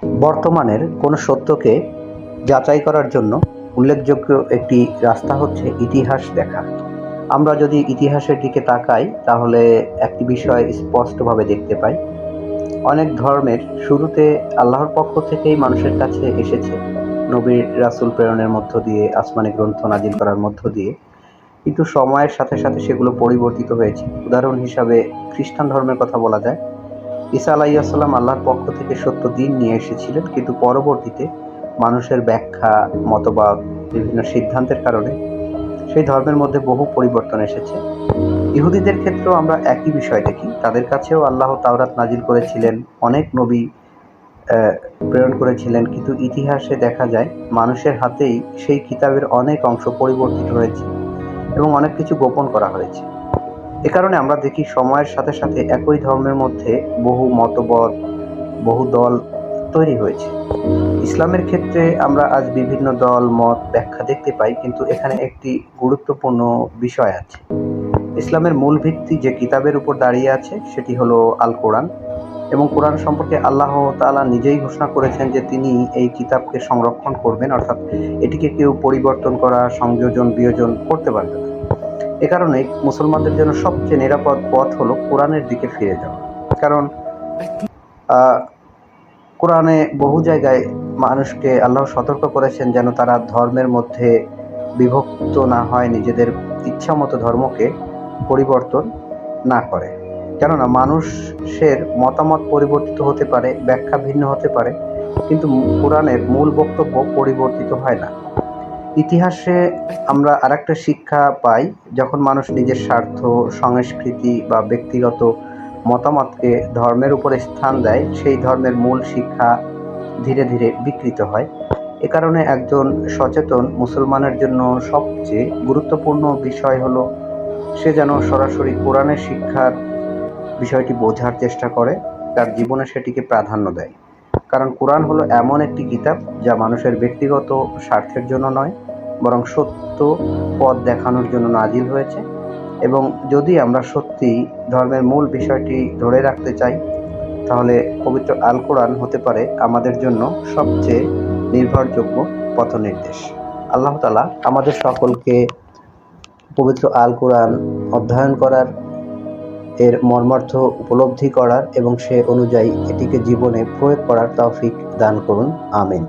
বর্তমানের কোনো সত্যকে যাচাই করার জন্য উল্লেখযোগ্য একটি রাস্তা হচ্ছে ইতিহাস দেখা। আমরা যদি ইতিহাসের দিকে তাকাই তাহলে একটি বিষয় স্পষ্টভাবে দেখতে পাই। অনেক ধর্মের শুরুতে আল্লাহর পক্ষ থেকেই মানুষের কাছে এসেছে, নবীর রাসূল প্রেরণের মধ্য দিয়ে, আসমানি গ্রন্থ নাজিল করার মধ্য দিয়ে। কিন্তু সময়ের সাথে সাথে সেগুলো পরিবর্তিত হয়েছে। উদাহরণ হিসাবে খ্রিস্টান ধর্মের কথা বলা যায়। ঈসা আলাইহিস সালাম আল্লাহর পক্ষ থেকে সত্য দ্বীন নিয়ে এসেছিলেন, কিন্তু পরবর্তীতে মানুষের ব্যাখ্যা, মতবাদ, বিভিন্ন সিদ্ধান্তের কারণে সেই ধর্মের মধ্যে বহু পরিবর্তন এসেছে। ইহুদিদের ক্ষেত্রেও আমরা একই বিষয় দেখি। তাদের কাছেও আল্লাহ তাওরাত নাজিল করেছিলেন, অনেক নবী প্রেরণ করেছিলেন, কিন্তু ইতিহাসে দেখা যায় মানুষের হাতেই সেই কিতাবের অনেক অংশ পরিবর্তিত হয়েছে এবং অনেক কিছু গোপন করা হয়েছে। এ কারণে আমরা দেখি সময়ের সাথে সাথে একই ধর্মের মধ্যে বহু মতবাদ, বহু দল তৈরি হয়েছে। ইসলামের ক্ষেত্রে আমরা আজ বিভিন্ন দল, মত, ব্যাখ্যা দেখতে পাই, কিন্তু এখানে একটি গুরুত্বপূর্ণ বিষয় আছে। ইসলামের মূল ভিত্তি যে কিতাবের উপর দাঁড়িয়ে আছে সেটি হলো আল কোরআন, এবং কোরআন সম্পর্কে আল্লাহ তাআলা নিজেই ঘোষণা করেছেন যে তিনি এই কিতাবকে সংরক্ষণ করবেন, অর্থাৎ এটিকে কেউ পরিবর্তন করা, সংযোজন, বিয়োজন করতে পারবে না। এ কারণে মুসলমানদের জন্য সবচেয়ে নিরাপদ পথ হলো কোরআনের দিকে ফিরে যাওয়া। কারণ কোরআনে বহু জায়গায় মানুষকে আল্লাহ সতর্ক করেছেন যেন তারা ধর্মের মধ্যে বিভক্ত না হয়, নিজেদের ইচ্ছামতো ধর্মকে পরিবর্তন না করে। কেননা মানুষের মতামত পরিবর্তিত হতে পারে, ব্যাখ্যা ভিন্ন হতে পারে, কিন্তু কোরআনের মূল বক্তব্য পরিবর্তিত হয় না। ইতিহাসে আমরা আরেকটা শিক্ষা পাই, যখন মানুষ নিজের স্বার্থ, সংস্কৃতি বা ব্যক্তিগত মতামতকে ধর্মের উপরে স্থান দেয়, সেই ধর্মের মূল শিক্ষা ধীরে ধীরে বিকৃত হয়। এ কারণে একজন সচেতন মুসলমানের জন্য সবচেয়ে গুরুত্বপূর্ণ বিষয় হলো সে যেন সরাসরি কোরআনের শিক্ষার বিষয়টি বোঝার চেষ্টা করে, তার জীবনে সেটিকে প্রাধান্য দেয়। কারণ কোরআন হলো এমন একটি কিতাব যা মানুষের ব্যক্তিগত স্বার্থের জন্য নয়, বরং সত্য পথ দেখানোর জন্য নাজিল হয়েছে। এবং যদি আমরা সত্যি ধর্মের মূল বিষয়টি ধরে রাখতে চাই, তাহলে পবিত্র আল কোরআন হতে পারে আমাদের জন্য সবচেয়ে নির্ভরযোগ্য পথনির্দেশ। আল্লাহ তাআলা আমাদের সকলকে পবিত্র আল কোরআন অধ্যয়ন করার, এর মর্মার্থ উপলব্ধি করার এবং সে অনুযায়ী এটিকে জীবনে প্রয়োগ করার তৌফিক দান করুন। আমিন।